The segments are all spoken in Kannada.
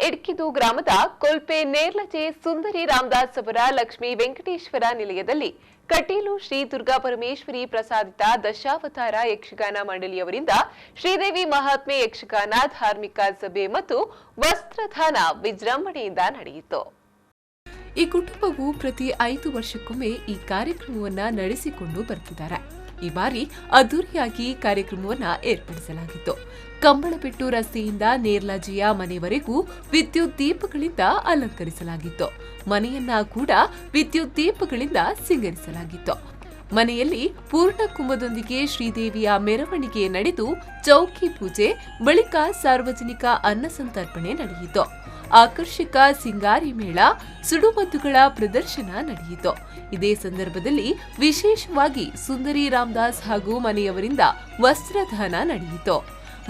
ಇಡ್ಕಿದು ಗ್ರಾಮದ ಕೊಲ್ಪೆ ನೇರ್ಲಜೆ ಸುಂದರಿ ರಾಮದಾಸ್ ಅವರ ಲಕ್ಷ್ಮೀ ವೆಂಕಟೇಶ್ವರ ನಿಲಯದಲ್ಲಿ ಕಟೀಲು ಶ್ರೀ ದುರ್ಗಾ ಪರಮೇಶ್ವರಿ ಪ್ರಸಾದಿತ ದಶಾವತಾರ ಯಕ್ಷಗಾನ ಮಂಡಳಿಯವರಿಂದ ಶ್ರೀದೇವಿ ಮಹಾತ್ಮೆ ಯಕ್ಷಗಾನ ಧಾರ್ಮಿಕ ಸಭೆ ಮತ್ತು ವಸ್ತ್ರದಾನ ವಿಜೃಂಭಣೆಯಿಂದ ನಡೆಯಿತು. ಈ ಕುಟುಂಬವು ಪ್ರತಿ 5 ವರ್ಷಕ್ಕೊಮ್ಮೆ ಈ ಕಾರ್ಯಕ್ರಮವನ್ನು ನಡೆಸಿಕೊಂಡು ಬರುತ್ತಿದ್ದಾರೆ. ಈ ಬಾರಿ ಅದ್ದೂರಿಯಾಗಿ ಕಾರ್ಯಕ್ರಮವನ್ನು ಏರ್ಪಡಿಸಲಾಗಿತ್ತು. ಕಂಬಳಪೆಟ್ಟು ರಸ್ತೆಯಿಂದ ನೇರ್ಲಜೆಯ ಮನೆವರೆಗೂ ವಿದ್ಯುತ್ ದೀಪಗಳಿಂದ ಅಲಂಕರಿಸಲಾಗಿತ್ತು. ಮನೆಯನ್ನ ಕೂಡ ವಿದ್ಯುತ್ ದೀಪಗಳಿಂದ ಸಿಂಗರಿಸಲಾಗಿತ್ತು. ಮನೆಯಲ್ಲಿ ಪೂರ್ಣ ಕುಂಭದೊಂದಿಗೆ ಶ್ರೀದೇವಿಯ ಮೆರವಣಿಗೆ ನಡೆದು ಚೌಕಿ ಪೂಜೆ ಬಳಿಕ ಸಾರ್ವಜನಿಕ ಅನ್ನ ಸಂತರ್ಪಣೆ ನಡೆಯಿತು. ಆಕರ್ಷಕ ಸಿಂಗಾರಿ ಮೇಳ, ಸುಡುಮದ್ದುಗಳ ಪ್ರದರ್ಶನ ನಡೆಯಿತು. ಇದೇ ಸಂದರ್ಭದಲ್ಲಿ ವಿಶೇಷವಾಗಿ ಸುಂದರಿ ರಾಮದಾಸ್ ಹಾಗೂ ಮನೆಯವರಿಂದ ವಸ್ತ್ರದಾನ ನಡೆಯಿತು.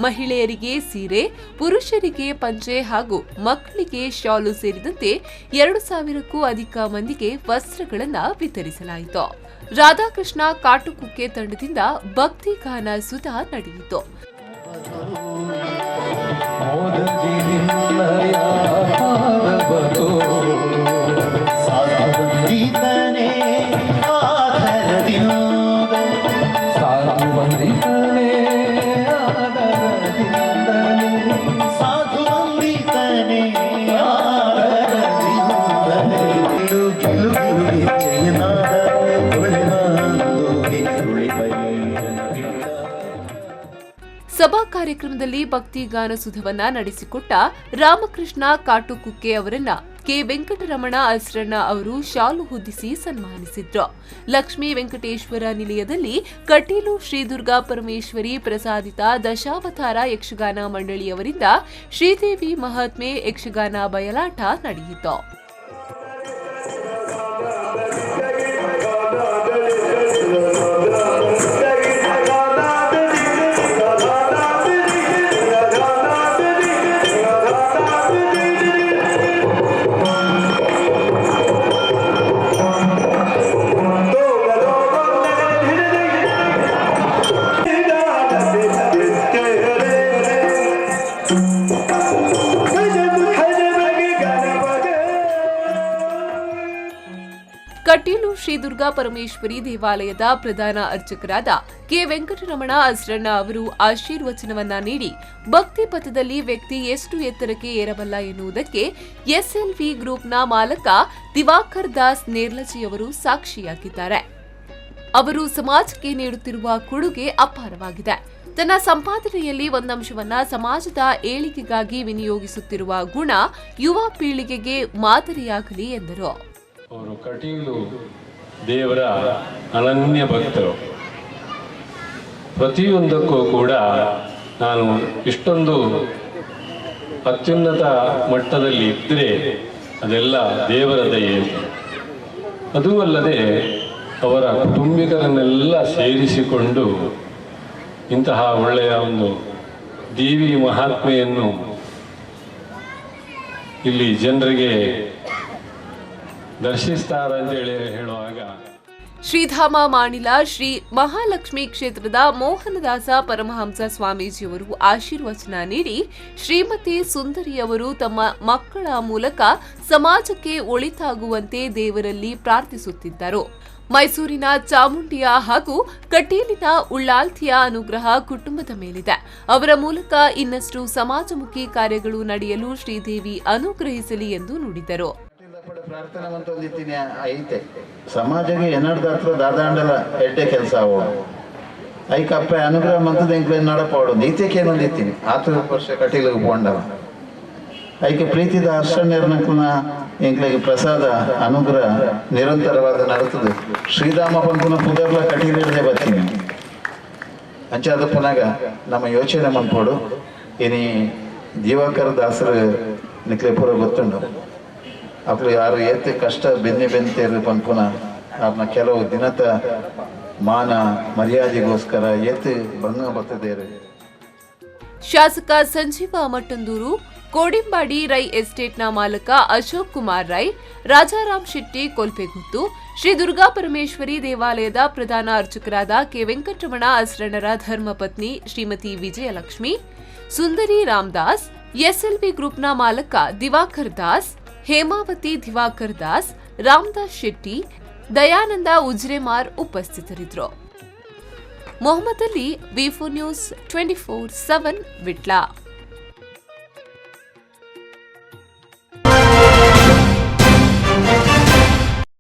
ಮಹಿಳೆಯರಿಗೆ ಸೀರೆ, ಪುರುಷರಿಗೆ ಪಂಚೆ ಹಾಗೂ ಮಕ್ಕಳಿಗೆ ಶಾಲು ಸೇರಿದಂತೆ 2,000ಕ್ಕೂ ಅಧಿಕ ಮಂದಿಗೆ ವಸ್ತ್ರಗಳನ್ನು ವಿತರಿಸಲಾಯಿತು. ರಾಧಾಕೃಷ್ಣ ಕಾಟುಕುಕ್ಕೆ ತಂಡದಿಂದ ಭಕ್ತಿ ಗಾನ ಸುಧಾ ನಡೆಯಿತು. ಸಭಾ ಕಾರ್ಯಕ್ರಮದಲ್ಲಿ ಭಕ್ತಿ ಗಾನ ಸುಧವನ್ನ ನಡೆಸಿಕೊಟ್ಟ ರಾಮಕೃಷ್ಣ ಕಾಟುಕುಕ್ಕೆ ಅವರನ್ನ ಕೆ ವೆಂಕಟರಮಣ ಅಸ್ರಣ್ಣ ಅವರು ಶಾಲು ಹೊದಿಸಿ ಸನ್ಮಾನಿಸಿದ್ರು. ಲಕ್ಷ್ಮೀ ವೆಂಕಟೇಶ್ವರ ನಿಲಯದಲ್ಲಿ ಕಟೀಲು ಶ್ರೀ ದುರ್ಗಾ ಪರಮೇಶ್ವರಿ ಪ್ರಸಾದಿತ ದಶಾವತಾರ ಯಕ್ಷಗಾನ ಮಂಡಳಿಯವರಿಂದ ಶ್ರೀದೇವಿ ಮಹಾತ್ಮೆ ಯಕ್ಷಗಾನ ಬಯಲಾಟ ನಡೆಯಿತು. ಕಟೀಲು ಶ್ರೀ ದುರ್ಗಾ ಪರಮೇಶ್ವರಿ ದೇವಾಲಯದ ಪ್ರಧಾನ ಅರ್ಚಕರಾದ ಕೆ ವೆಂಕಟರಮಣ ಅಸ್ರಣ್ಣ ಅವರು ಆಶೀರ್ವಚನವನ್ನ ನೀಡಿ ಭಕ್ತಿ ಪಥದಲ್ಲಿ ವ್ಯಕ್ತಿ ಎಷ್ಟು ಎತ್ತರಕ್ಕೆ ಏರಬಲ್ಲ ಎನ್ನುವುದಕ್ಕೆ ಎಸ್ಎಲ್ವಿ ಗ್ರೂಪ್ನ ಮಾಲಕ ದಿವಾಕರ್ ದಾಸ್ ನೇರ್ಲಜಿಯವರು ಸಾಕ್ಷಿಯಾಗಿದ್ದಾರೆ. ಅವರು ಸಮಾಜಕ್ಕೆ ನೀಡುತ್ತಿರುವ ಕೊಡುಗೆ ಅಪಾರವಾಗಿದೆ. ತನ್ನ ಸಂಪಾದನೆಯಲ್ಲಿ ಒಂದಂಶವನ್ನ ಸಮಾಜದ ಏಳಿಗೆಗಾಗಿ ವಿನಿಯೋಗಿಸುತ್ತಿರುವ ಗುಣ ಯುವ ಪೀಳಿಗೆಗೆ ಮಾದರಿಯಾಗಲಿ ಎಂದರು. ಅವರು ಕಟೀಲು ದೇವರ ಅನನ್ಯ ಭಕ್ತರು. ಪ್ರತಿಯೊಂದಕ್ಕೂ ಕೂಡ ನಾನು ಇಷ್ಟೊಂದು ಅತ್ಯುನ್ನತ ಮಟ್ಟದಲ್ಲಿ ಇದ್ದರೆ ಅದೆಲ್ಲ ದೇವರ ದಯೆ. ಅದೂ ಅಲ್ಲದೆ ಅವರ ಕುಟುಂಬಿಕರನ್ನೆಲ್ಲ ಸೇರಿಸಿಕೊಂಡು ಇಂತಹ ಒಳ್ಳೆಯ ಒಂದು ದೇವಿ ಮಹಾತ್ಮೆಯನ್ನು ಇಲ್ಲಿ ಜನರಿಗೆ ದರ್ಶಿಸ್ತಾರೆ ಅಂತ ಹೇಳುವಾಗ ಶ್ರೀಧಾಮ ಮಾಣಿಲ ಶ್ರೀ ಮಹಾಲಕ್ಷ್ಮಿ ಕ್ಷೇತ್ರದ ಮೋಹನದಾಸ ಪರಮಹಂಸ ಸ್ವಾಮೀಜಿಯವರು ಆಶೀರ್ವಚನ ನೀಡಿ ಶ್ರೀಮತಿ ಸುಂದರಿಯವರು ತಮ್ಮ ಮಕ್ಕಳ ಮೂಲಕ ಸಮಾಜಕ್ಕೆ ಒಳಿತಾಗುವಂತೆ ದೇವರಲ್ಲಿ ಪ್ರಾರ್ಥಿಸುತ್ತಿದ್ದರು. ಮೈಸೂರಿನ ಚಾಮುಂಡಿಯ ಹಾಗೂ ಕಟೀಲಿನ ಉಳ್ಳಾಲ್ತಿಯ ಅನುಗ್ರಹ ಕುಟುಂಬದ ಮೇಲಿದೆ. ಅವರ ಮೂಲಕ ಇನ್ನಷ್ಟು ಸಮಾಜಮುಖಿ ಕಾರ್ಯಗಳು ನಡೆಯಲು ಶ್ರೀದೇವಿ ಅನುಗ್ರಹಿಸಲಿ ಎಂದು ನುಡಿದರು. ಪ್ರಾರ್ಥನೆ ಅಂತಂದಿತ್ತೀನಿ ಐತೆ ಸಮಾಜಕ್ಕೆ ಎನ್ನಡ್ದಾತ್ರ ದಾದಾಂಡಲ ಎಡ್ಡೆ ಕೆಲಸ ಆಗೋದು ಐಕಪ್ಪ ಅನುಗ್ರಹ ಮಂತದ ಎಂಕ್ಲೆ ನಡಪಾಡು ನೀತಿಕೆ ಏನಂದಿತ್ತೀನಿ 4 ವರ್ಷ ಕಟೀಲಿಗೆ ಪೋಂಡವ ಐಕೆ ಪ್ರೀತಿದ ಅರ್ಶನ್ಯರ್ನಕ್ನ ಎಂಕ್ಲೆಗೆ ಪ್ರಸಾದ ಅನುಗ್ರಹ ನಿರಂತರವಾದ ನಡತದೆ. ಶ್ರೀರಾಮ ಪಂಪನ ಪುದರ್ಲ ಕಟೀಲಿಡದೆ ಬರ್ತೀನಿ ಅಂಚಾದ ಪುನಗ ನಮ್ಮ ಯೋಚನೆ ಮನ್ಪೋಡು ಇನಿ ದಿವಾಕರ ದಾಸರು ನಿಕ್ಲೆ ಪೂರ ಗೊತ್ತುಂಡು. ಅಪ್ಪ ಯಾರು ಏತೆ ಕಷ್ಟ ಬೆನ್ನೇರು ಪನ್ಪುನ ಅವ್ರನ್ನ ಕೆಲವು ದಿನದ ಮಾನ ಮರ್ಯಾದೆಗೋಸ್ಕರ ಏತೆ ಭಂಗ ಬರ್ತದೇರು. ಶಾಸಕ ಸಂಜೀವ ಮಟ್ಟಂದೂರು, ಕೋಡಿಂಬಾಡಿ ರೈ ಎಸ್ಟೇಟ್ನ ಮಾಲಕ ಅಶೋಕ್ ಕುಮಾರ್ ರೈ, ರಾಜಾರಾಮ್ ಶೆಟ್ಟಿ ಕೊಲ್ಪೆಗುತ್ತು, ಶ್ರೀ ದುರ್ಗಾ ಪರಮೇಶ್ವರಿ ದೇವಾಲಯದ ಪ್ರಧಾನ ಅರ್ಚಕರಾದ ಕೆ ವೆಂಕಟರಮಣ ಅಸ್ರಣ್ಣರ ಧರ್ಮಪತ್ನಿ ಶ್ರೀಮತಿ ವಿಜಯಲಕ್ಷ್ಮಿ, ಸುಂದರಿ ರಾಮದಾಸ್, ಎಸ್ಎಲ್ವಿ ಗ್ರೂಪ್ನ ಮಾಲಕ ದಿವಾಕರ್ ದಾಸ್, ಹೇಮಾವತಿ ದಿವಾಕರ್ ದಾಸ್, ರಾಮದಾಸ್ ಶೆಟ್ಟಿ, ದಯಾನಂದ ಉಜ್ರೆಮಾರ್ ಉಪಸ್ಥಿತರಿದ್ದರು. ಮೊಹಮ್ಮದ್ ಅಲಿ, ವಿ4 ನ್ಯೂಸ್ 24/7 ವಿಟ್ಲ.